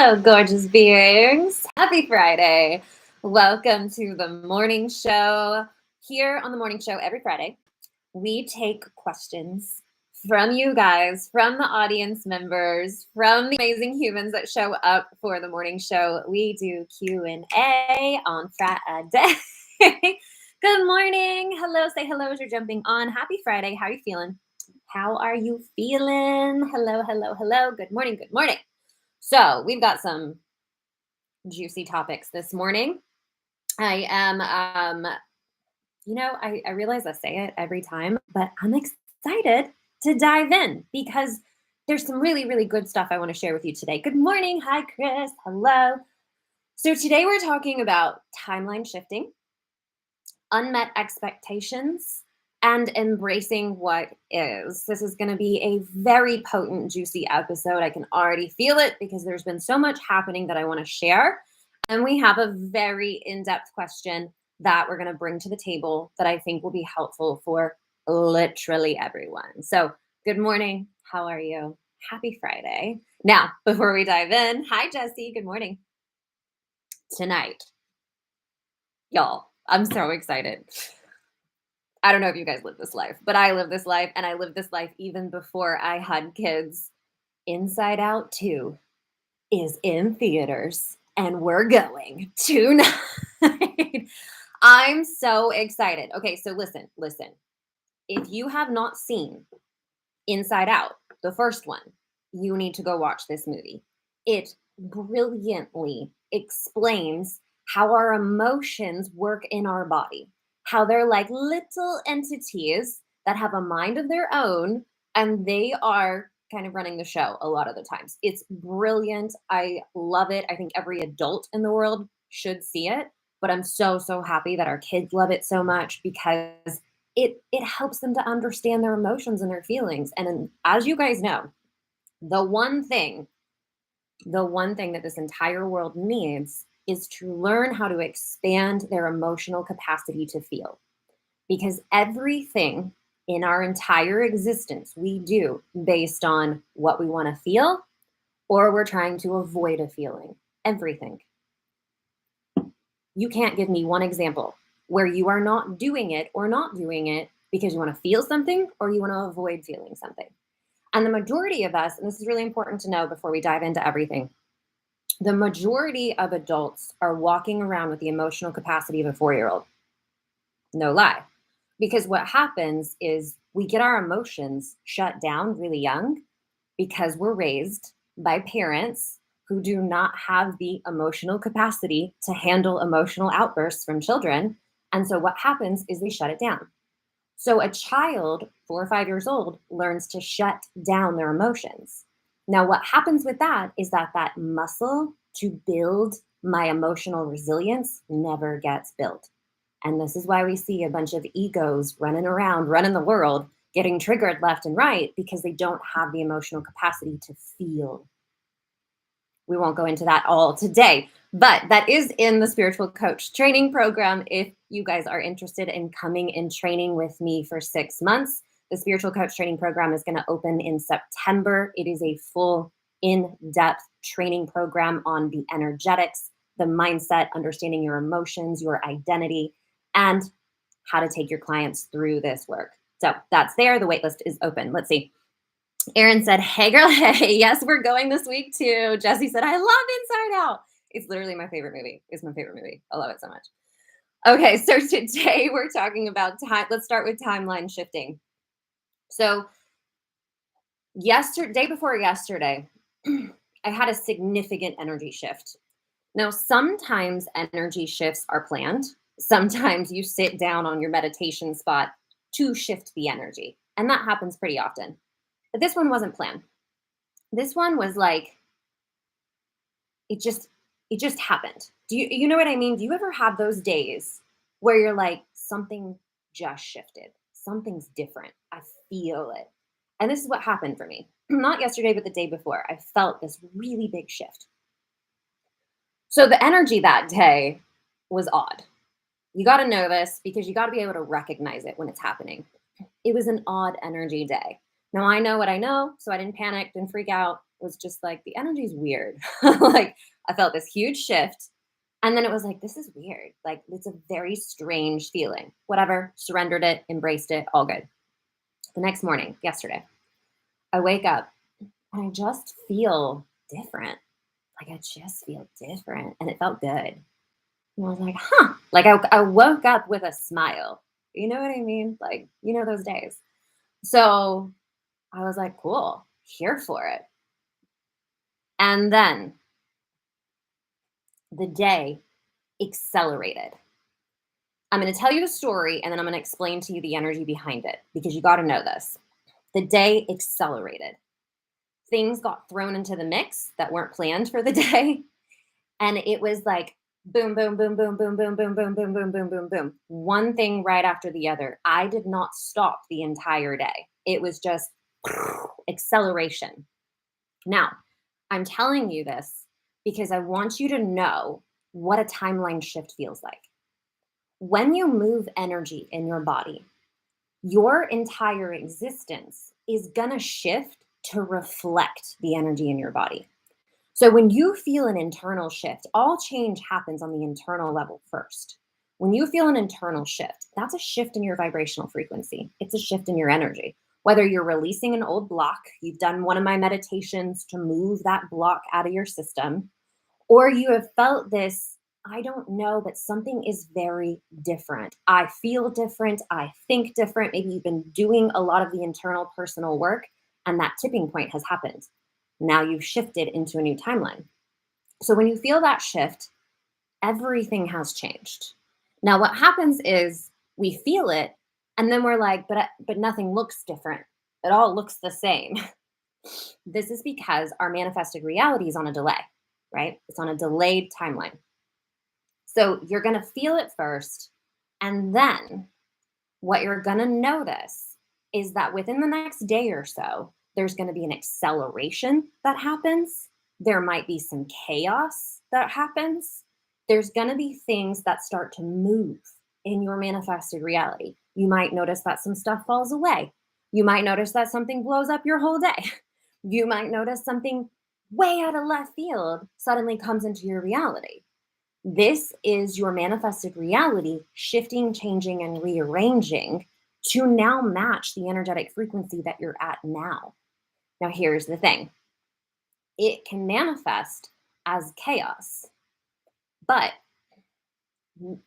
Hello, gorgeous beings. Happy Friday. Welcome to the morning show. Here on the morning show every Friday, we take questions from you guys, from the audience members, from the amazing humans that show up for the morning show. We do Q&A on Friday. Good morning. Hello. Say hello as you're jumping on. Happy Friday. How are you feeling? How are you feeling? Hello, hello, hello. Good morning. Good morning. So we've got some juicy topics this morning. I am, I realize I say it every time, but I'm excited to dive in because there's some really, really good stuff I want to share with you today. Good morning. Hi, Chris. Hello. So today we're talking about timeline shifting, unmet expectations, and embracing what is. This is going to be a very potent, juicy episode. I can already feel it because there's been so much happening that I want to share. And we have a very in-depth question that we're going to bring to the table that I think will be helpful for literally everyone. So, good morning. How are you? Happy Friday. Now, before we dive in, hi, Jesse. Good morning. Tonight, y'all, I'm so excited. I don't know if you guys live this life, but I live this life, and I lived this life even before I had kids. Inside Out 2 is in theaters, and we're going tonight. I'm so excited. Okay, so listen. If you have not seen Inside Out, the first one, you need to go watch this movie. It brilliantly explains how our emotions work in our body, how they're like little entities that have a mind of their own, and they are kind of running the show a lot of the times. It's brilliant. I love it. I think every adult in the world should see it, but I'm so happy that our kids love it so much because it helps them to understand their emotions and their feelings. And as you guys know, the one thing that this entire world needs is to learn how to expand their emotional capacity to feel. Because everything in our entire existence we do based on what we want to feel or we're trying to avoid a feeling. Everything. You can't give me one example where you are not doing it or not doing it because you want to feel something or you want to avoid feeling something. And the majority of us, and this is really important to know before we dive into everything, the majority of adults are walking around with the emotional capacity of a 4-year-old. No lie. Because what happens is we get our emotions shut down really young because we're raised by parents who do not have the emotional capacity to handle emotional outbursts from children. And so what happens is they shut it down. So a child, 4 or 5 years old, learns to shut down their emotions. Now, what happens with that is that muscle to build my emotional resilience never gets built. And this is why we see a bunch of egos running around, running the world, getting triggered left and right because they don't have the emotional capacity to feel. We won't go into that all today, but that is in the Spiritual Coach Training Program. If you guys are interested in coming and training with me for 6 months, the Spiritual Coach Training Program is going to open in September. It is a full in-depth training program on the energetics, the mindset, understanding your emotions, your identity, and how to take your clients through this work. So that's there. The waitlist is open. Let's see. Erin said, hey girl, hey. Yes, we're going this week too. Jesse said, I love Inside Out. It's literally my favorite movie. It's my favorite movie. I love it so much. Okay, so today we're talking about time. Let's start with timeline shifting. So day before yesterday, I had a significant energy shift. Now, sometimes energy shifts are planned. Sometimes you sit down on your meditation spot to shift the energy. And that happens pretty often. But this one wasn't planned. This one was like, it just happened. Do you know what I mean? Do you ever have those days where you're like, something just shifted? Something's different. I feel it. And this is what happened for me. Not yesterday, but the day before. I felt this really big shift. So the energy that day was odd. You got to know this because you got to be able to recognize it when it's happening. It was an odd energy day. Now I know what I know, so I didn't panic, didn't freak out. It was just like the energy's weird. Like I felt this huge shift. And then it was like, this is weird. Like it's a very strange feeling. Whatever, surrendered it, embraced it, all good. The next morning, yesterday, I wake up and I just feel different. Like I just feel different. And it felt good. And I was like, huh. Like I woke up with a smile. You know what I mean? Like, those days. So I was like, cool, here for it. And then the day accelerated. I'm going to tell you the story and then I'm going to explain to you the energy behind it because you got to know this. The day accelerated. Things got thrown into the mix that weren't planned for the day. And it was like boom, boom, boom, boom, boom, boom, boom, boom, boom, boom, boom, boom, boom. One thing right after the other. I did not stop the entire day. It was just acceleration. Now, I'm telling you this because I want you to know what a timeline shift feels like. When you move energy in your body, your entire existence is going to shift to reflect the energy in your body. So when you feel an internal shift, all change happens on the internal level first. When you feel an internal shift, that's a shift in your vibrational frequency. It's a shift in your energy. Whether you're releasing an old block, you've done one of my meditations to move that block out of your system, or you have felt this, I don't know, but something is very different. I feel different. I think different. Maybe you've been doing a lot of the internal personal work and that tipping point has happened. Now you've shifted into a new timeline. So when you feel that shift, everything has changed. Now what happens is we feel it and then we're like, but nothing looks different. It all looks the same. This is because our manifested reality is on a delay, right? It's on a delayed timeline. So you're going to feel it first. And then what you're going to notice is that within the next day or so, there's going to be an acceleration that happens. There might be some chaos that happens. There's going to be things that start to move in your manifested reality. You might notice that some stuff falls away. You might notice that something blows up your whole day. You might notice something way out of left field suddenly comes into your reality. This is your manifested reality shifting, changing, and rearranging to now match the energetic frequency that you're at now. Now, here's the thing. It can manifest as chaos, but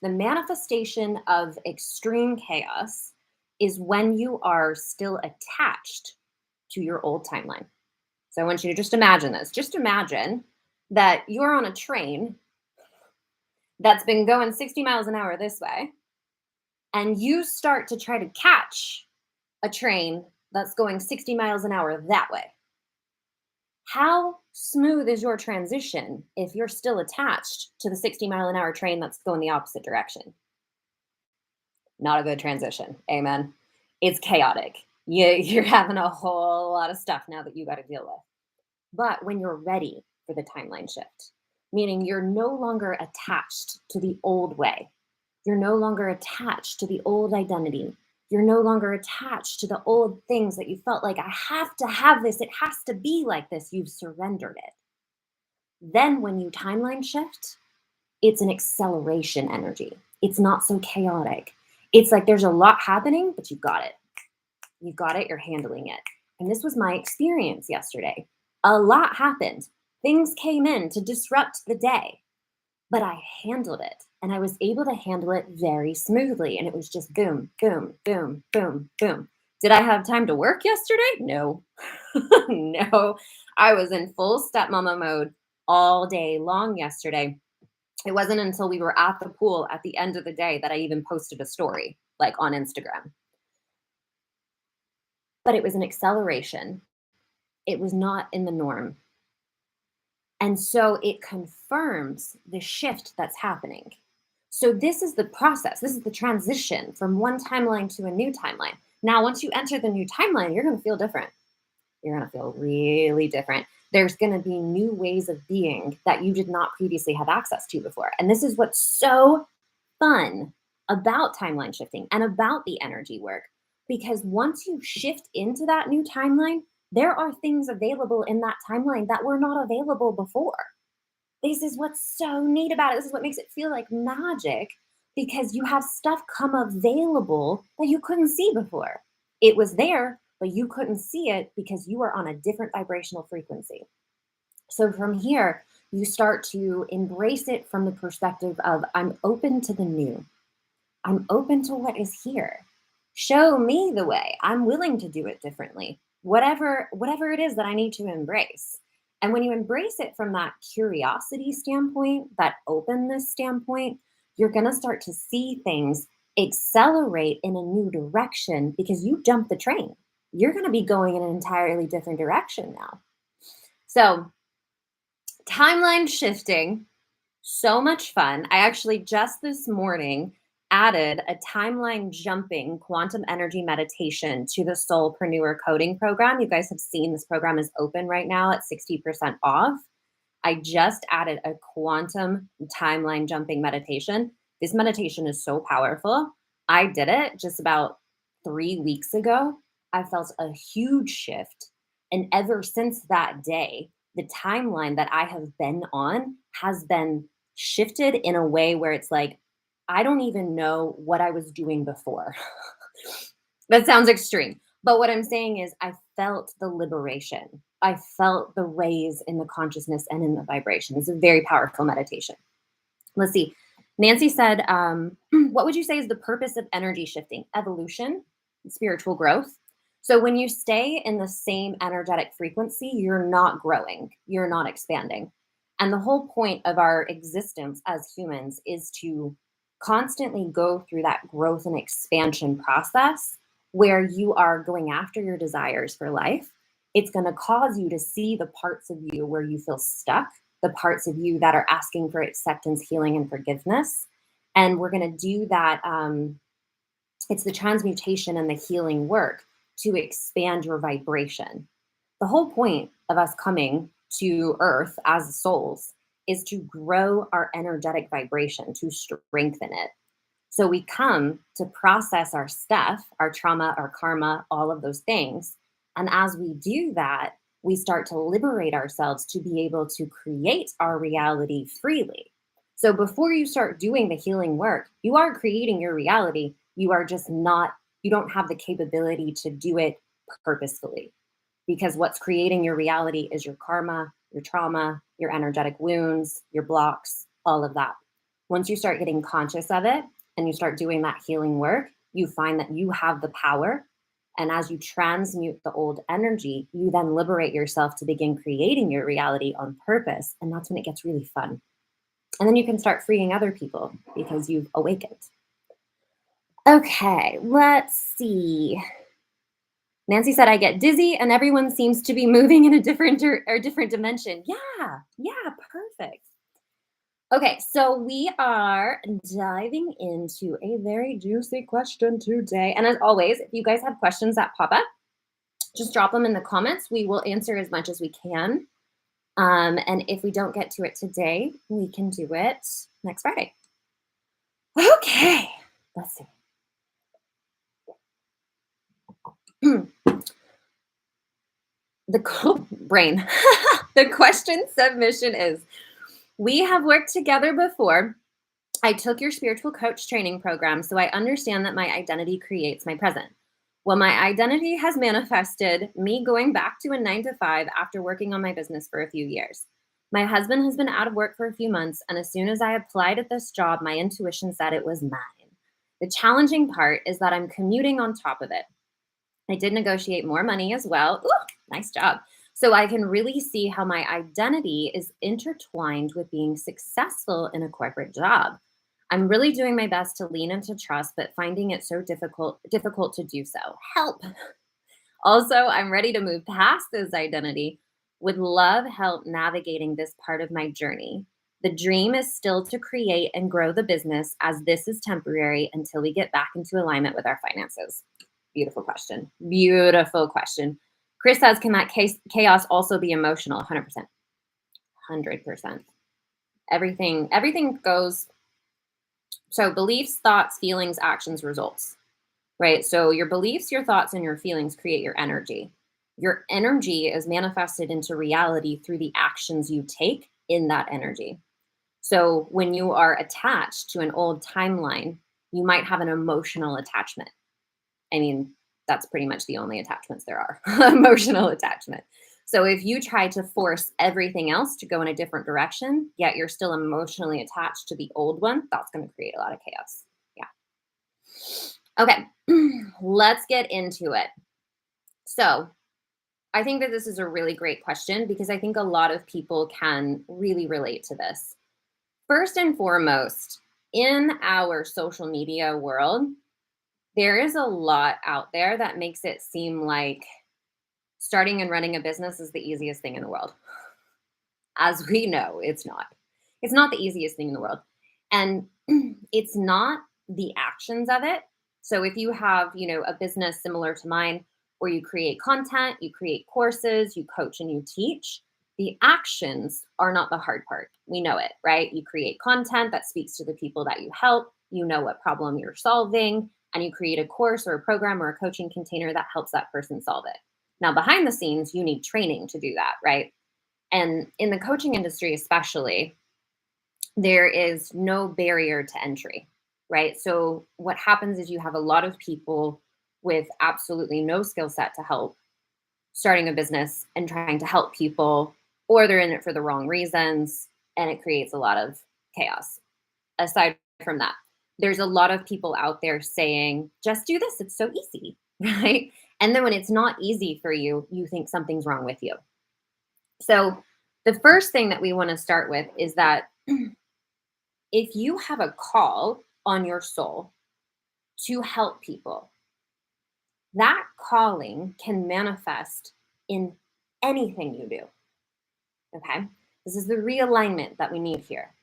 the manifestation of extreme chaos is when you are still attached to your old timeline. So I want you to just imagine this. Just imagine that you're on a train that's been going 60 miles an hour this way, and you start to try to catch a train that's going 60 miles an hour that way. How smooth is your transition if you're still attached to the 60-mile-an-hour train that's going the opposite direction? Not a good transition. Amen. It's chaotic. You're having a whole lot of stuff now that you got to deal with. But when you're ready for the timeline shift, meaning you're no longer attached to the old way, you're no longer attached to the old identity, you're no longer attached to the old things that you felt like, I have to have this, it has to be like this, you've surrendered it. Then when you timeline shift, it's an acceleration energy. It's not so chaotic. It's like there's a lot happening, but you got it. You got it, you're handling it. And this was my experience yesterday. A lot happened. Things came in to disrupt the day, but I handled it. And I was able to handle it very smoothly. And it was just boom, boom, boom, boom, boom. Did I have time to work yesterday? No. No. I was in full stepmama mode all day long yesterday. It wasn't until we were at the pool at the end of the day that I even posted a story, like on Instagram. But it was an acceleration. It was not in the norm. And so it confirms the shift that's happening. So this is the process. This is the transition from one timeline to a new timeline. Now, once you enter the new timeline, you're going to feel different. You're going to feel really different. There's going to be new ways of being that you did not previously have access to before. And this is what's so fun about timeline shifting and about the energy work, because once you shift into that new timeline, there are things available in that timeline that were not available before. This is what's so neat about it. This is what makes it feel like magic because you have stuff come available that you couldn't see before. It was there, but you couldn't see it because you are on a different vibrational frequency. So from here, you start to embrace it from the perspective of I'm open to the new. I'm open to what is here. Show me the way. I'm willing to do it differently. Whatever it is that I need to embrace. And when you embrace it from that curiosity standpoint, that openness standpoint, you're going to start to see things accelerate in a new direction because you jumped the train. You're going to be going in an entirely different direction now. So, timeline shifting, so much fun. I actually just this morning added a timeline jumping quantum energy meditation to the Soulpreneur coding program. You guys have seen this program is open right now at 60% off. I just added a quantum timeline jumping meditation. This meditation is so powerful. I did it just about 3 weeks ago. I felt a huge shift. And ever since that day, the timeline that I have been on has been shifted in a way where it's like, I don't even know what I was doing before. That sounds extreme. But what I'm saying is, I felt the liberation. I felt the raise in the consciousness and in the vibration. It's a very powerful meditation. Let's see. Nancy said, what would you say is the purpose of energy shifting? Evolution, spiritual growth. So when you stay in the same energetic frequency, you're not growing, you're not expanding. And the whole point of our existence as humans is to constantly go through that growth and expansion process where you are going after your desires for life. It's going to cause you to see the parts of you where you feel stuck, the parts of you that are asking for acceptance, healing, and forgiveness. And we're going to do that. It's the transmutation and the healing work to expand your vibration. The whole point of us coming to Earth as souls is to grow our energetic vibration, to strengthen it. So we come to process our stuff, our trauma, our karma, all of those things. And as we do that, we start to liberate ourselves to be able to create our reality freely. So before you start doing the healing work, you are creating your reality. You are just not, you don't have the capability to do it purposefully, because what's creating your reality is your karma, your trauma, your energetic wounds, your blocks, all of that. Once you start getting conscious of it and you start doing that healing work, you find that you have the power. And as you transmute the old energy, you then liberate yourself to begin creating your reality on purpose. And that's when it gets really fun. And then you can start freeing other people because you've awakened. Okay, let's see. Nancy said, I get dizzy and everyone seems to be moving in a different or different dimension. Yeah, perfect. Okay, so we are diving into a very juicy question today. And as always, if you guys have questions that pop up, just drop them in the comments. We will answer as much as we can. And if we don't get to it today, we can do it next Friday. Okay, let's see. The brain. The question submission is, we have worked together before. I took your spiritual coach training program, so I understand that my identity creates my present. Well, my identity has manifested me going back to a 9-to-5 after working on my business for a few years. My husband has been out of work for a few months, and as soon as I applied at this job, my intuition said it was mine. The challenging part is that I'm commuting on top of it. I did negotiate more money as well. Ooh, nice job. So I can really see how my identity is intertwined with being successful in a corporate job. I'm really doing my best to lean into trust, but finding it so difficult to do so. Help. Also, I'm ready to move past this identity. Would love help navigating this part of my journey. The dream is still to create and grow the business, as this is temporary until we get back into alignment with our finances. Beautiful question. Beautiful question. Chris says, can that chaos also be emotional? 100%. 100%. Everything goes. So beliefs, thoughts, feelings, actions, results. right? So your beliefs, your thoughts, and your feelings create your energy. Your energy is manifested into reality through the actions you take in that energy. So when you are attached to an old timeline, you might have an emotional attachment. I mean, that's pretty much the only attachments there are, emotional attachment. So if you try to force everything else to go in a different direction, yet you're still emotionally attached to the old one, that's going to create a lot of chaos. Yeah. Okay. Let's get into it. So I think that this is a really great question because I think a lot of people can really relate to this. First and foremost, in our social media world, there is a lot out there that makes it seem like starting and running a business is the easiest thing in the world. As we know, it's not. It's not the easiest thing in the world. And it's not the actions of it. So if you have, a business similar to mine where you create content, you create courses, you coach and you teach, the actions are not the hard part. We know it, right? You create content that speaks to the people that you help, you know what problem you're solving, and you create a course or a program or a coaching container that helps that person solve it. Now, behind the scenes, you need training to do that, right? And in the coaching industry, especially, there is no barrier to entry, right? So, what happens is you have a lot of people with absolutely no skill set to help starting a business and trying to help people, or they're in it for the wrong reasons, and it creates a lot of chaos. Aside from that, there's a lot of people out there saying, just do this, it's so easy, right? And then when it's not easy for you, you think something's wrong with you. So, the first thing that we want to start with is that if you have a call on your soul to help people, that calling can manifest in anything you do. Okay. This is the realignment that we need here.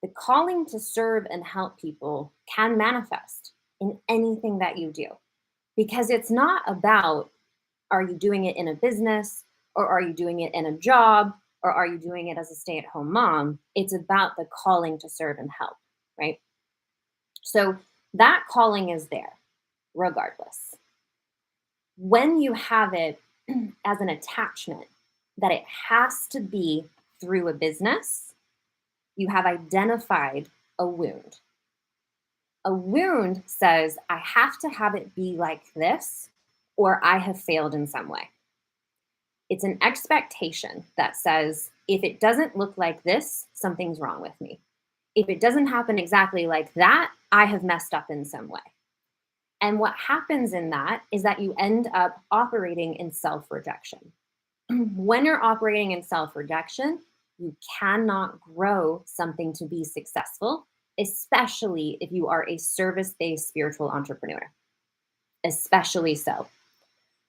The calling to serve and help people can manifest in anything that you do because it's not about are you doing it in a business or are you doing it in a job or are you doing it as a stay at home mom? It's about the calling to serve and help, right? So that calling is there regardless. When you have it as an attachment that it has to be through a business, you have identified a wound. A wound says, I have to have it be like this, or I have failed in some way. It's an expectation that says, if it doesn't look like this, something's wrong with me. If it doesn't happen exactly like that, I have messed up in some way. And what happens in that is that you end up operating in self rejection. When you're operating in self rejection, you cannot grow something to be successful, especially if you are a service based spiritual entrepreneur, especially so.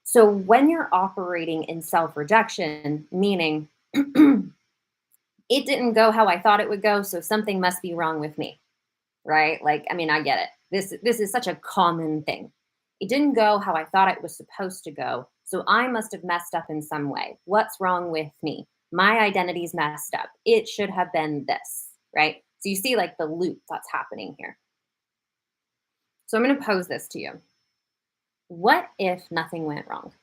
So, when you're operating in self rejection, meaning it didn't go how I thought it would go, so something must be wrong with me, right? Like, I mean, I get it. This is such a common thing. It didn't go how I thought it was supposed to go, so I must have messed up in some way. What's wrong with me? My identity's messed up. It should have been this, right? So you see like the loop that's happening here. So I'm going to pose this to you. What if nothing went wrong?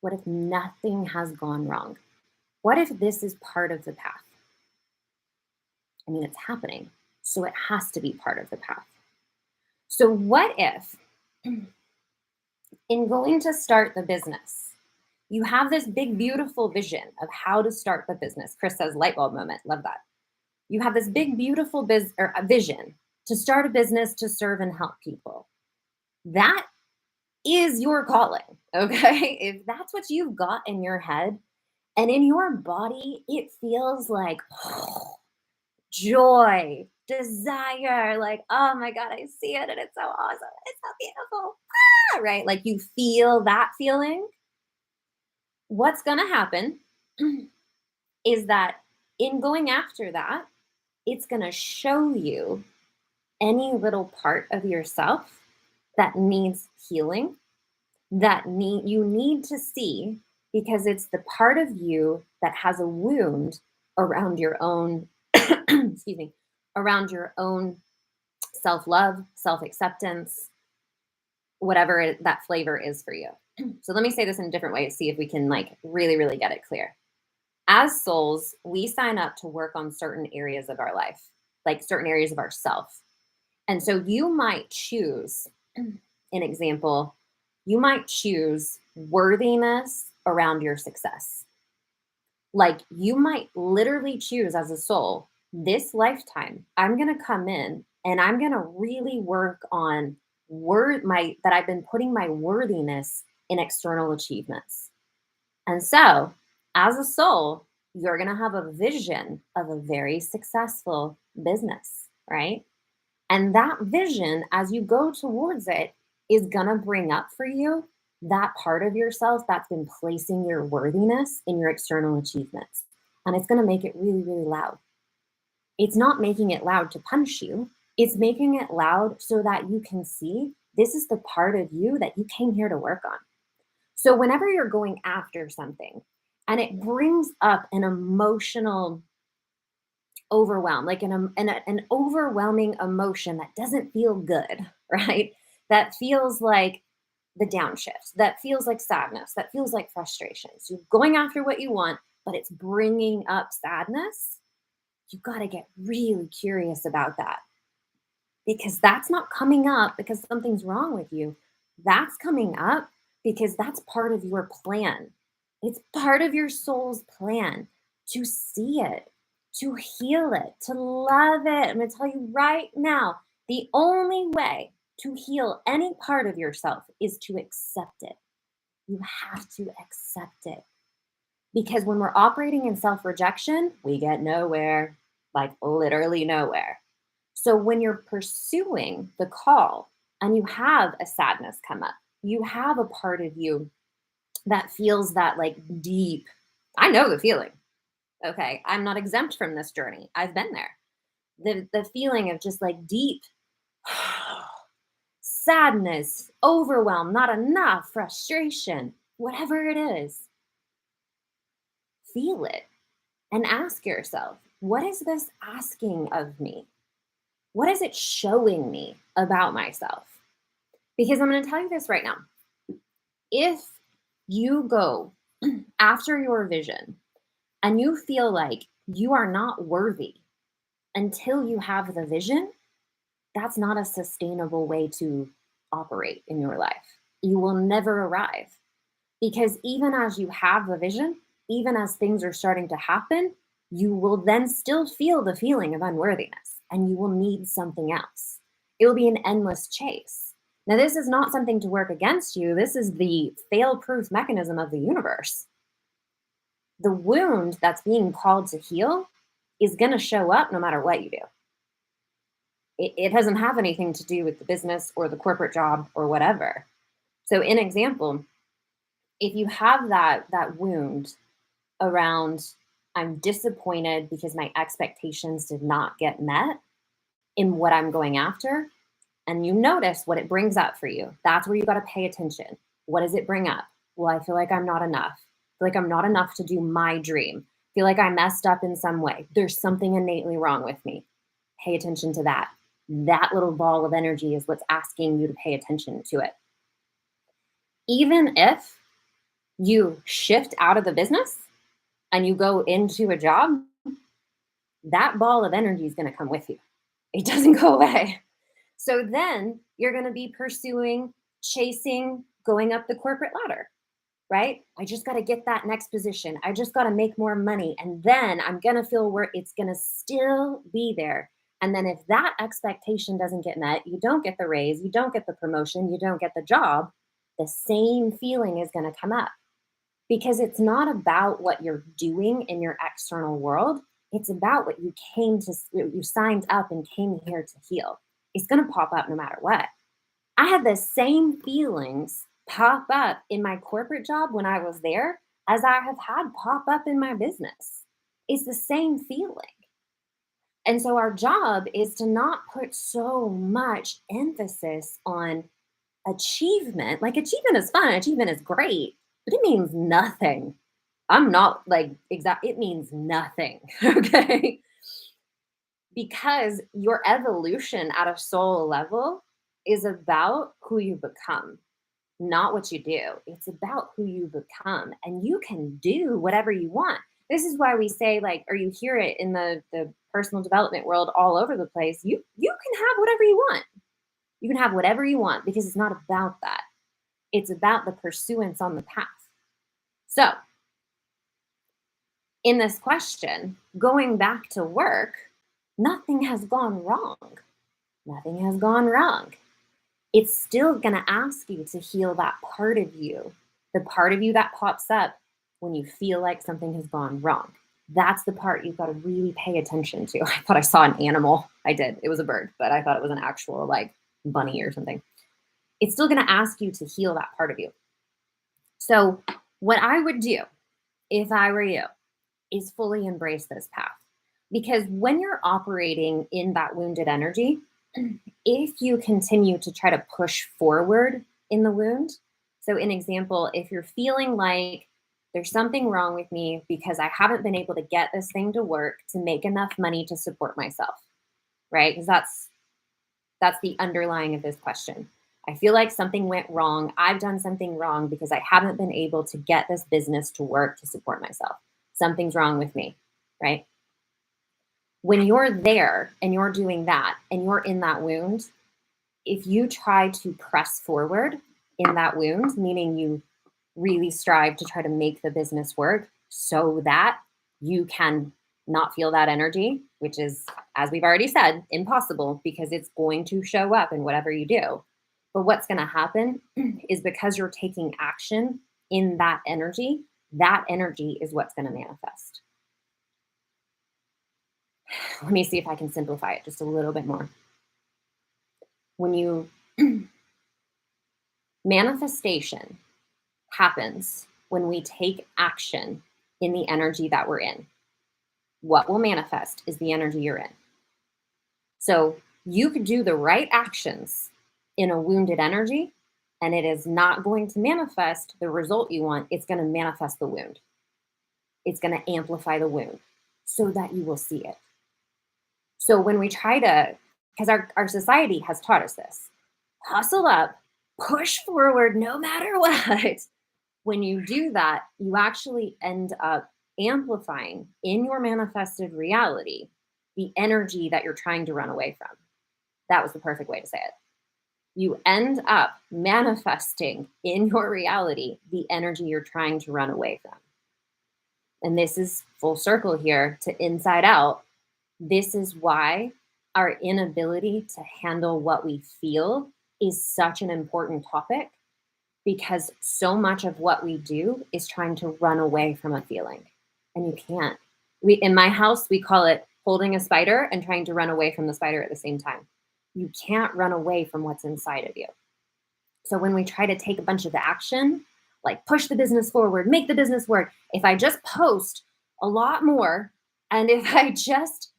What if nothing has gone wrong? What if this is part of the path? I mean, it's happening, so it has to be part of the path. So, what if, in going to start the business, you have this big, beautiful vision of how to start the business? Chris says, light bulb moment. Love that. You have this big, beautiful vision to start a business to serve and help people. That is your calling, okay? If that's what you've got in your head and in your body, it feels like joy, desire, like, oh my God, I see it and it's so awesome. It's so beautiful. Ah, right? Like you feel that feeling. What's going to happen is that in going after that, it's going to show you any little part of yourself that needs healing, you need to see because it's the part of you that has a wound around your own excuse me, around your own self love, self acceptance, whatever that flavor is for you. So let me say this in a different way, see if we can like really, really get it clear. As souls, we sign up to work on certain areas of our life, like certain areas of ourself. And so you might choose, an example, you might choose worthiness around your success. Like you might literally choose as a soul, this lifetime, I'm going to come in and I'm going to really work on that I've been putting my worthiness in external achievements. And so, as a soul, you're going to have a vision of a very successful business, right? And that vision, as you go towards it, is going to bring up for you that part of yourself that's been placing your worthiness in your external achievements. And it's going to make it really, really loud. It's not making it loud to punish you, it's making it loud so that you can see this is the part of you that you came here to work on. So, whenever you're going after something and it brings up an emotional overwhelm, like an overwhelming emotion that doesn't feel good, right? That feels like the downshift, that feels like sadness, that feels like frustration. So you're going after what you want, but it's bringing up sadness. You got to get really curious about that because that's not coming up because something's wrong with you. That's coming up because that's part of your plan. It's part of your soul's plan to see it, to heal it, to love it. I'm going to tell you right now the only way to heal any part of yourself is to accept it. You have to accept it. Because when we're operating in self rejection, we get nowhere, like literally nowhere. So when you're pursuing the call and you have a sadness come up, you have a part of you that feels that like deep, I know the feeling. Okay. I'm not exempt from this journey. I've been there. The feeling of just like deep sadness, overwhelm, not enough, frustration, whatever it is, feel it and ask yourself, what is this asking of me? What is it showing me about myself? Because I'm going to tell you this right now. If you go after your vision and you feel like you are not worthy until you have the vision, that's not a sustainable way to operate in your life. You will never arrive because even as you have the vision, even as things are starting to happen, you will then still feel the feeling of unworthiness and you will need something else. It will be an endless chase. Now, this is not something to work against you. This is the fail-proof mechanism of the universe. The wound that's being called to heal is going to show up no matter what you do. It doesn't have anything to do with the business or the corporate job or whatever. So, in example, if you have that wound around I'm disappointed because my expectations did not get met in what I'm going after, and you notice what it brings up for you, that's where you got to pay attention. What does it bring up? Well, I feel like I'm not enough. I feel like I'm not enough to do my dream. I feel like I messed up in some way. There's something innately wrong with me. Pay attention to that. That little ball of energy is what's asking you to pay attention to it. Even if you shift out of the business and you go into a job, that ball of energy is going to come with you. It doesn't go away. So then you're going to be pursuing, chasing, going up the corporate ladder, right? I just got to get that next position. I just got to make more money. And then I'm going to feel where it's going to still be there. And then if that expectation doesn't get met, you don't get the raise, you don't get the promotion, you don't get the job, the same feeling is going to come up. Because it's not about what you're doing in your external world. It's about what you signed up and came here to heal. It's going to pop up no matter what. I had the same feelings pop up in my corporate job when I was there as I have had pop up in my business. It's the same feeling. And so our job is to not put so much emphasis on achievement. Like achievement is fun, achievement is great, but it means nothing. I'm not like it means nothing. Okay. because your evolution at a soul level is about who you become, not what you do. It's about who you become, and you can do whatever you want. This is why we say, like, or you hear it in the personal development world all over the place. You can have whatever you want. You can have whatever you want because it's not about that. It's about the pursuance on the path. So, in this question, going back to work, nothing has gone wrong. Nothing has gone wrong. It's still going to ask you to heal that part of you, the part of you that pops up when you feel like something has gone wrong. That's the part you've got to really pay attention to. I thought I saw an animal. I did. It was a bird, but I thought it was an actual like bunny or something. It's still going to ask you to heal that part of you. So, what I would do if I were you is fully embrace this path. Because when you're operating in that wounded energy, if you continue to try to push forward in the wound, so an example, if you're feeling like there's something wrong with me because I haven't been able to get this thing to work to make enough money to support myself, right? Because that's the underlying of this question. I feel like something went wrong. I've done something wrong because I haven't been able to get this business to work to support myself. Something's wrong with me, right? When you're there and you're doing that and you're in that wound, if you try to press forward in that wound, meaning you really strive to try to make the business work so that you can not feel that energy, which is, as we've already said, impossible because it's going to show up in whatever you do. But what's going to happen is because you're taking action in that energy is what's going to manifest. Let me see if I can simplify it just a little bit more. When you manifestation happens when we take action in the energy that we're in. What will manifest is the energy you're in. So you could do the right actions in a wounded energy, and it is not going to manifest the result you want. It's going to manifest the wound. It's going to amplify the wound so that you will see it. So when we try to, because our society has taught us this, hustle up, push forward no matter what. When you do that, you actually end up amplifying in your manifested reality the energy that you're trying to run away from. That was the perfect way to say it. You end up manifesting in your reality the energy you're trying to run away from. And this is full circle here to inside out. This is why our inability to handle what we feel is such an important topic, because so much of what we do is trying to run away from a feeling, and you can't. In my house, we call it holding a spider and trying to run away from the spider at the same time. You can't run away from what's inside of you. So when we try to take a bunch of action, like push the business forward, make the business work, if I just post a lot more, and if I just,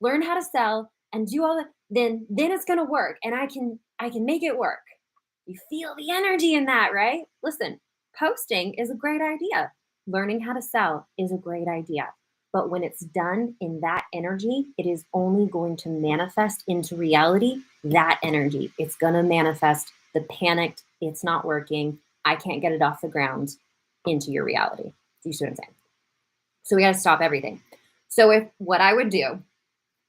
learn how to sell and do all that, then it's going to work, and I can make it work. You feel the energy in that, right? Listen, posting is a great idea. Learning how to sell is a great idea. But when it's done in that energy, it is only going to manifest into reality that energy. It's going to manifest the panicked, it's not working, I can't get it off the ground, into your reality. Do you see what I'm saying? So we got to stop everything. So what I would do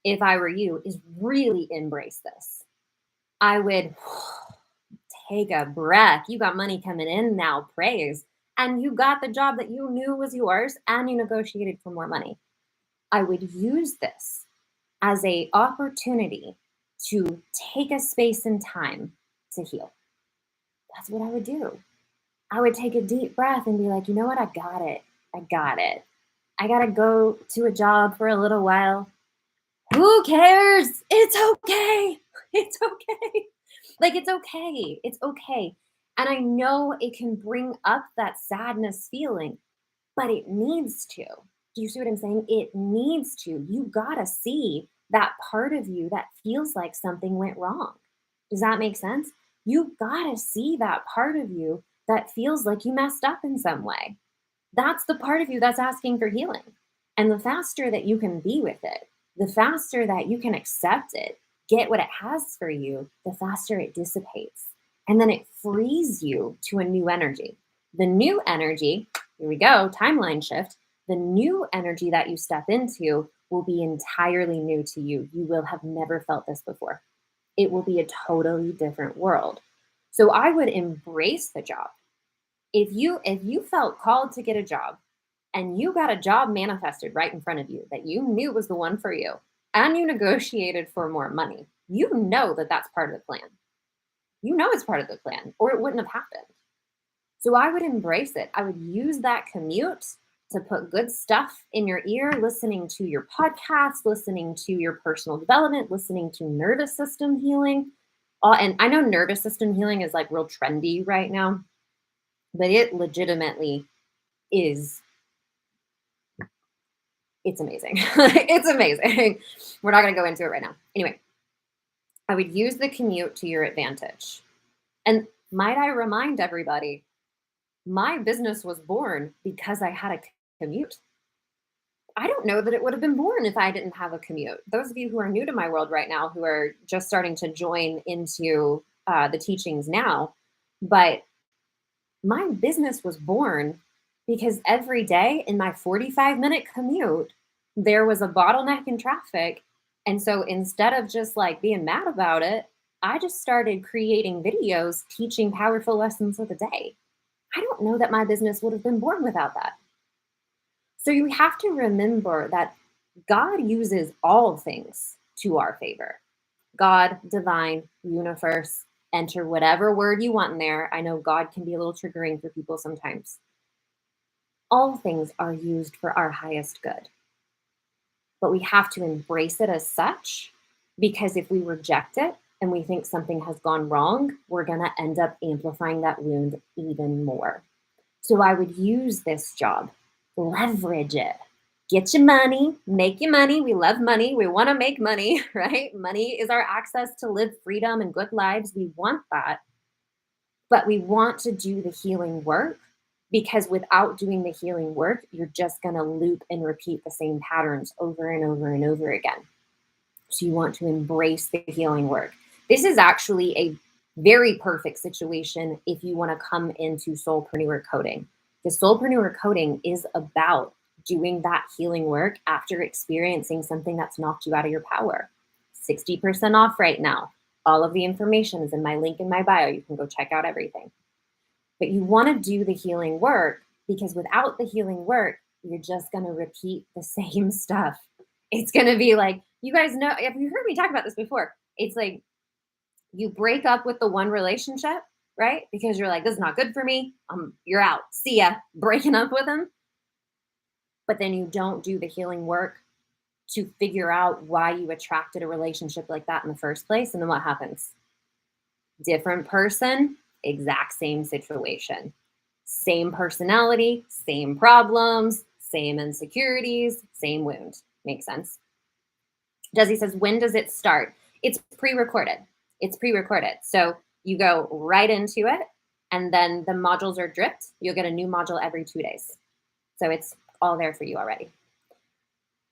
if I were you is really embrace this. I would take a breath. You got money coming in now, praise. And you got the job that you knew was yours, and you negotiated for more money. I would use this as an opportunity to take a space and time to heal. That's what I would do. I would take a deep breath and be like, you know what? I got it. I got to go to a job for a little while. Who cares? It's okay. It's okay. Like, it's okay. It's okay. And I know it can bring up that sadness feeling, but it needs to. Do you see what I'm saying? It needs to. You got to see that part of you that feels like something went wrong. Does that make sense? You got to see that part of you that feels like you messed up in some way. That's the part of you that's asking for healing. And the faster that you can be with it, the faster that you can accept it, get what it has for you, the faster it dissipates. And then it frees you to a new energy. The new energy, here we go, timeline shift. The new energy that you step into will be entirely new to you. You will have never felt this before. It will be a totally different world. So I would embrace the job. If you felt called to get a job and you got a job manifested right in front of you that you knew was the one for you and you negotiated for more money, you know that that's part of the plan. You know it's part of the plan or it wouldn't have happened. So I would embrace it. I would use that commute to put good stuff in your ear, listening to your podcasts, listening to your personal development, listening to nervous system healing. And I know nervous system healing is like real trendy right now, but it legitimately is. It's amazing. It's amazing. We're not going to go into it right now. Anyway, I would use the commute to your advantage. And might I remind everybody, my business was born because I had a commute. I don't know that it would have been born if I didn't have a commute. Those of you who are new to my world right now, who are just starting to join into the teachings now, but my business was born because every day in my 45-minute commute, there was a bottleneck in traffic. And so instead of just like being mad about it, I just started creating videos teaching powerful lessons of the day. I don't know that my business would have been born without that. So you have to remember that God uses all things to our favor. God, divine, universe, enter whatever word you want in there. I know God can be a little triggering for people sometimes. All things are used for our highest good. But we have to embrace it as such, because if we reject it and we think something has gone wrong, we're going to end up amplifying that wound even more. So I would use this job, leverage it. Get your money, make your money. We love money. We want to make money, right? Money is our access to live freedom and good lives. We want that. But we want to do the healing work, because without doing the healing work, you're just going to loop and repeat the same patterns over and over and over again. So you want to embrace the healing work. This is actually a very perfect situation if you want to come into soulpreneur coding. The soulpreneur coding is about doing that healing work after experiencing something that's knocked you out of your power. 60% off right now. All of the information is in my link in my bio. You can go check out everything. But you want to do the healing work, because without the healing work, you're just going to repeat the same stuff. It's going to be like, you guys know, if you heard me talk about this before, it's like you break up with the one relationship, right? Because you're like, this is not good for me. You're out. See ya. Breaking up with them. But then you don't do the healing work to figure out why you attracted a relationship like that in the first place. And then what happens? Different person, exact same situation. Same personality, same problems, same insecurities, same wound. Makes sense? Desi says, when does it start? It's pre-recorded. It's pre-recorded. So you go right into it, and then the modules are dripped. You'll get a new module every 2 days. So it's all there for you already.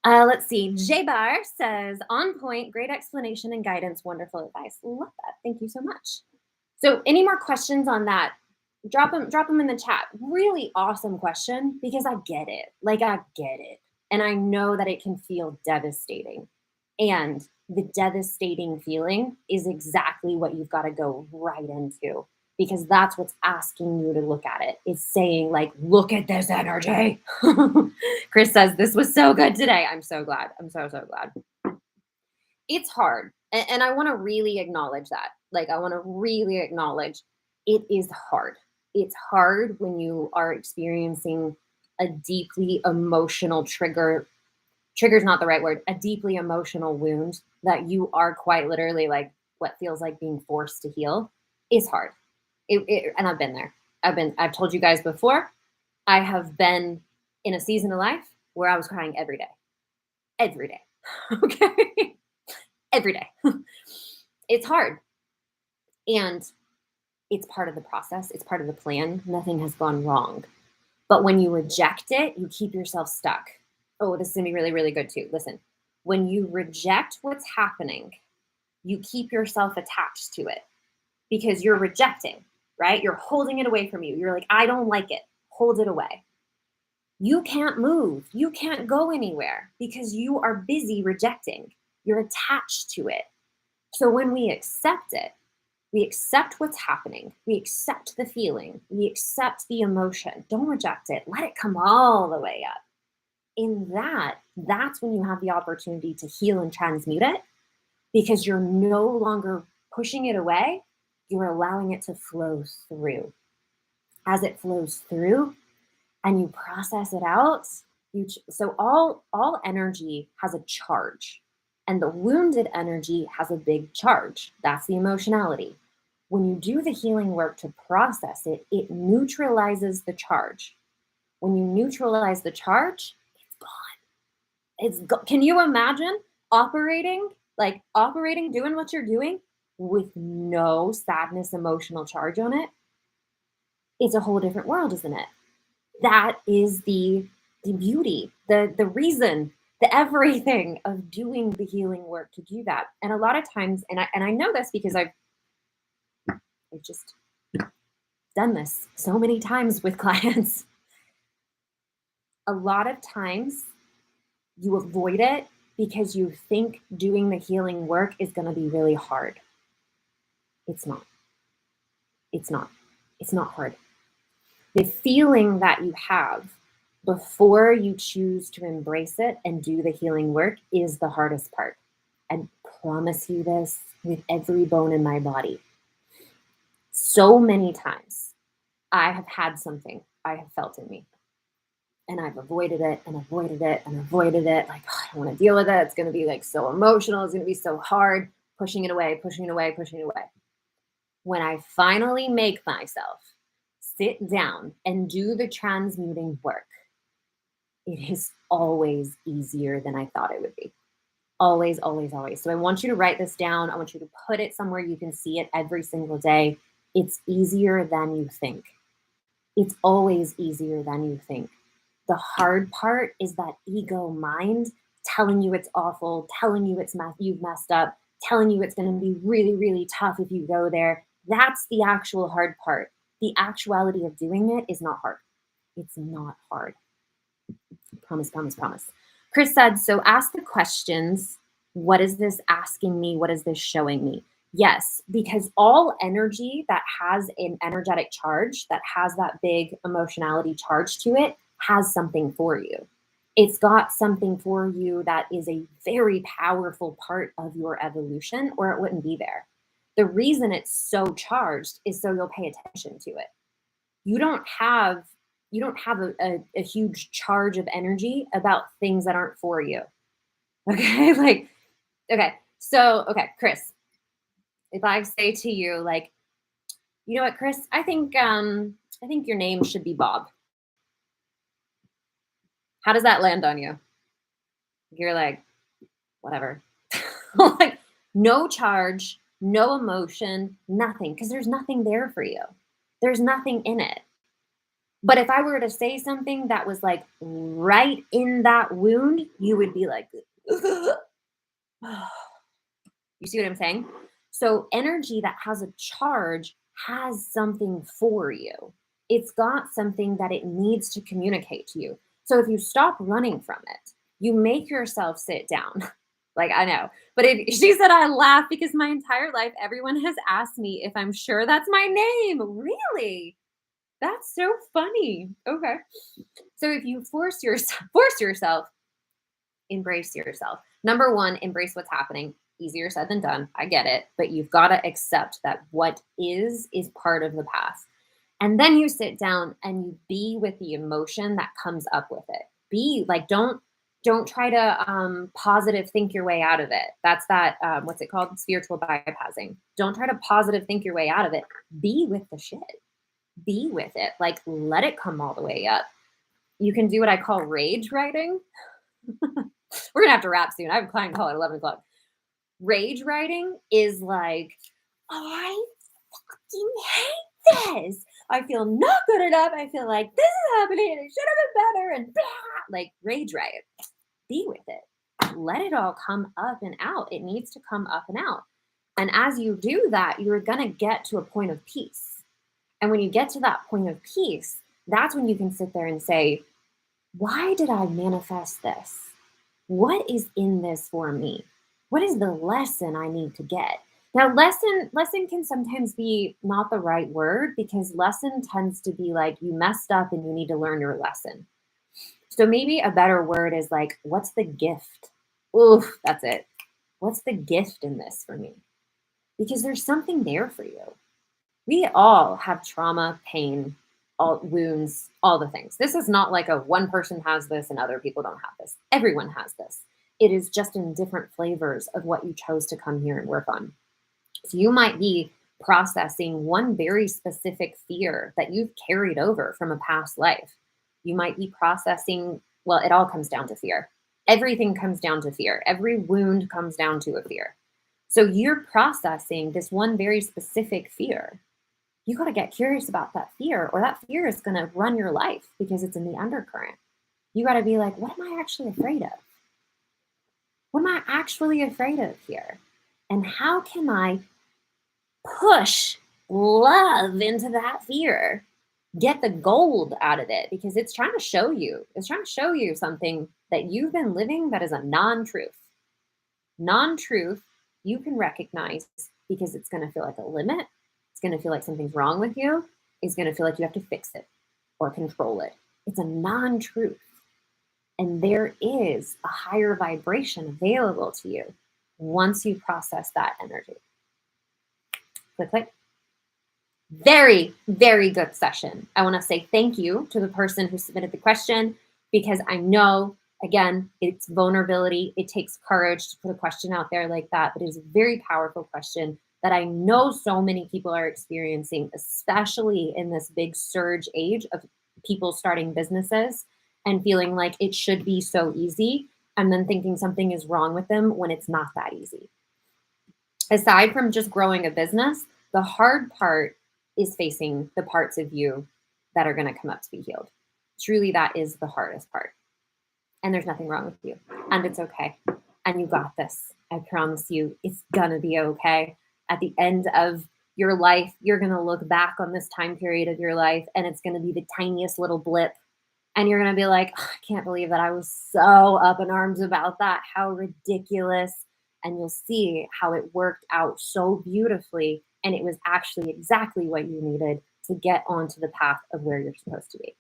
Let's see. J-Bar says, on point, great explanation and guidance, wonderful advice. Love that. Thank you so much. So any more questions on that? Drop them in the chat. Really awesome question, because I get it. Like, I get it. And I know that it can feel devastating. And the devastating feeling is exactly what you've got to go right into, because that's what's asking you to look at it. It's saying, like, look at this energy. Chris says, this was so good today. I'm so glad. I'm so glad. It's hard. And I want to really acknowledge that. Like, I want to really acknowledge it is hard. It's hard when you are experiencing a deeply emotional trigger's not the right word, a deeply emotional wound that you are quite literally, like, what feels like being forced to heal is hard. And I've been there. I've told you guys before, I have been in a season of life where I was crying every day. Okay. Every day. It's hard. And it's part of the process. It's part of the plan. Nothing has gone wrong. But when you reject it, you keep yourself stuck. Oh, this is going to be really, really good too. Listen, When you reject what's happening, you keep yourself attached to it because you're rejecting, right? You're holding it away from you. You're like, I don't like it. Hold it away. You can't move. You can't go anywhere because you are busy rejecting. You're attached to it. So when we accept it, we accept what's happening. We accept the feeling. We accept the emotion. Don't reject it. Let it come all the way up. In that's when you have the opportunity to heal and transmute it because you're no longer pushing it away. You're allowing it to flow through. As it flows through and you process it out, so all energy has a charge. And the wounded energy has a big charge. That's the emotionality. When you do the healing work to process it, it neutralizes the charge. When you neutralize the charge, can you imagine operating, doing what you're doing with no sadness, emotional charge on it? It's a whole different world, isn't it? That is the beauty, the reason, the everything of doing the healing work to do that. And a lot of times, and I know this because I've just done this so many times with clients. A lot of times you avoid it because you think doing the healing work is going to be really hard. It's not. It's not. It's not hard. The feeling that you have before you choose to embrace it and do the healing work is the hardest part. I promise you this with every bone in my body. So many times I have had something I have felt in me. And I've avoided it and avoided it and avoided it. Like, oh, I don't want to deal with it. It's going to be like so emotional. It's going to be so hard. Pushing it away, pushing it away, pushing it away. When I finally make myself sit down and do the transmuting work, it is always easier than I thought it would be. Always, always, always. So I want you to write this down. I want you to put it somewhere you can see it every single day. It's easier than you think. It's always easier than you think. The hard part is that ego mind telling you it's awful, telling you you've messed up, telling you it's going to be really, really tough if you go there. That's the actual hard part. The actuality of doing it is not hard. It's not hard. Promise, promise, promise. Chris said, so ask the questions. What is this asking me? What is this showing me? Yes, because all energy that has an energetic charge, that has that big emotionality charge to it, has something for you. It's got something for you that is a very powerful part of your evolution, or it wouldn't be there. The reason it's so charged is so you'll pay attention to it. You don't have a huge charge of energy about things that aren't for you. Okay? Okay, Chris, if I say to you, like, you know what, Chris, I think your name should be Bob. How does that land on you? You're like, whatever. Like, no charge, no emotion, nothing, because there's nothing there for you. There's nothing in it. But if I were to say something that was like right in that wound, you would be like, you see what I'm saying? So energy that has a charge has something for you. It's got something that it needs to communicate to you. So if you stop running from it, you make yourself sit down. Like, I know. But she said, I laugh because my entire life, everyone has asked me if I'm sure that's my name. Really? That's so funny. Okay. So if you force yourself, embrace yourself. Number one, embrace what's happening. Easier said than done. I get it. But you've got to accept that what is part of the past. And then you sit down and you be with the emotion that comes up with it. Be like, don't try to positive think your way out of it. That's that, what's it called? Spiritual bypassing. Don't try to positive think your way out of it. Be with the shit. Be with it. Like, let it come all the way up. You can do what I call rage writing. We're going to have to wrap soon. I have a client call at 11 o'clock. Rage writing is like, I fucking hate this. I feel not good enough. I feel like this is happening and it should have been better and blah. Like, rage write. Be with it. can't let it all come up and out. It needs to come up and out. And as you do that, you're going to get to a point of peace. And when you get to that point of peace, that's when you can sit there and say, why did I manifest this? What is in this for me? What is the lesson I need to get? Now, lesson can sometimes be not the right word, because lesson tends to be like you messed up and you need to learn your lesson. So maybe a better word is like, what's the gift? Oof, that's it. What's the gift in this for me? Because there's something there for you. We all have trauma, pain, all wounds, all the things. This is not like a one person has this and other people don't have this. Everyone has this. It is just in different flavors of what you chose to come here and work on. So you might be processing one very specific fear that you've carried over from a past life. You might be processing, well, it all comes down to fear. Everything comes down to fear. Every wound comes down to a fear. So you're processing this one very specific fear. You got to get curious about that fear, or that fear is going to run your life because it's in the undercurrent. You got to be like, what am I actually afraid of? What am I actually afraid of here? And how can I push love into that fear? Get the gold out of it, because it's trying to show you something that you've been living that is a non-truth. Non-truth you can recognize because it's going to feel like a limit. It's going to feel like something's wrong with you. It's going to feel like you have to fix it or control it. It's a non-truth. And there is a higher vibration available to you once you process that energy. Click, click. Very, very good session. I want to say thank you to the person who submitted the question, because I know, again, it's vulnerability. It takes courage to put a question out there like that, but it is a very powerful question that I know so many people are experiencing, especially in this big surge age of people starting businesses and feeling like it should be so easy, and then thinking something is wrong with them when it's not that easy. Aside from just growing a business, the hard part is facing the parts of you that are going to come up to be healed. Truly, that is the hardest part. And there's nothing wrong with you. And it's okay. And you got this. I promise you, it's going to be okay. At the end of your life, you're going to look back on this time period of your life, and it's going to be the tiniest little blip. And you're going to be like, oh, I can't believe that I was so up in arms about that. How ridiculous. And you'll see how it worked out so beautifully. And it was actually exactly what you needed to get onto the path of where you're supposed to be.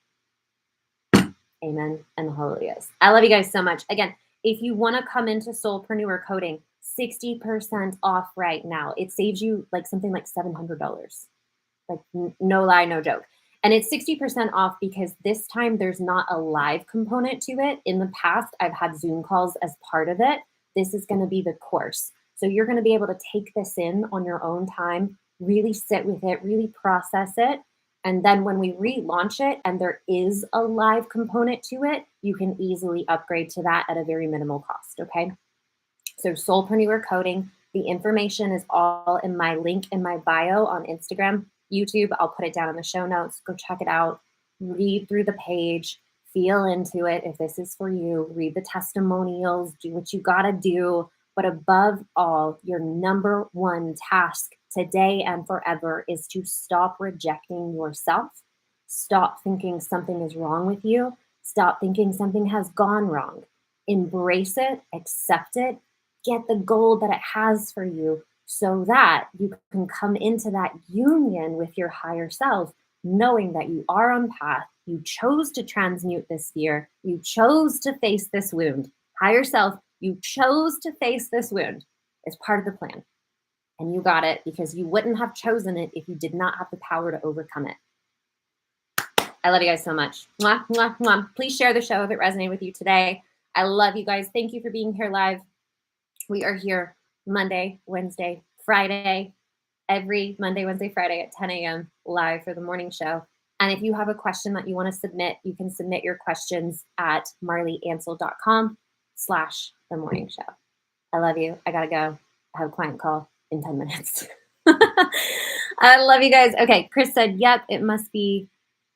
Amen and hallelujahs. I love you guys so much. Again, if you want to come into Soulpreneur Coding, 60% off right now. It saves you like something like $700. Like no lie, no joke. And it's 60% off because this time there's not a live component to it. In the past, I've had Zoom calls as part of it. This is going to be the course. So you're going to be able to take this in on your own time, really sit with it, really process it. And then when we relaunch it and there is a live component to it, you can easily upgrade to that at a very minimal cost, okay? So Soulpreneur Coding, the information is all in my link in my bio on Instagram, YouTube. I'll put it down in the show notes. Go check it out. Read through the page. Feel into it. If this is for you, read the testimonials. Do what you got to do. But above all, your number one task today and forever is to stop rejecting yourself. Stop thinking something is wrong with you. Stop thinking something has gone wrong. Embrace it, accept it, get the gold that it has for you so that you can come into that union with your higher self, knowing that you are on path. You chose to transmute this fear. You chose to face this wound. Higher self, you chose to face this wound. It's part of the plan. And you got it because you wouldn't have chosen it if you did not have the power to overcome it. I love you guys so much. Mwah, mwah, mwah. Please share the show if it resonated with you today. I love you guys. Thank you for being here live. We are here Monday, Wednesday, Friday, every Monday, Wednesday, Friday at 10 a.m. live for the morning show. And if you have a question that you want to submit, you can submit your questions at marlyansel.com/themorningshow. I love you. I got to go. I have a client call in 10 minutes. I love you guys. Okay. Chris said, yep, it must be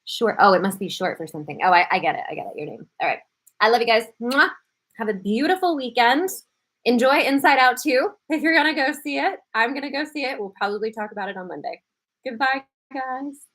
short. Oh, it must be short for something. Oh, I get it. I get it. Your name. All right. I love you guys. Mwah. Have a beautiful weekend. Enjoy Inside Out 2 if you're going to go see it. I'm going to go see it. We'll probably talk about it on Monday. Goodbye, guys.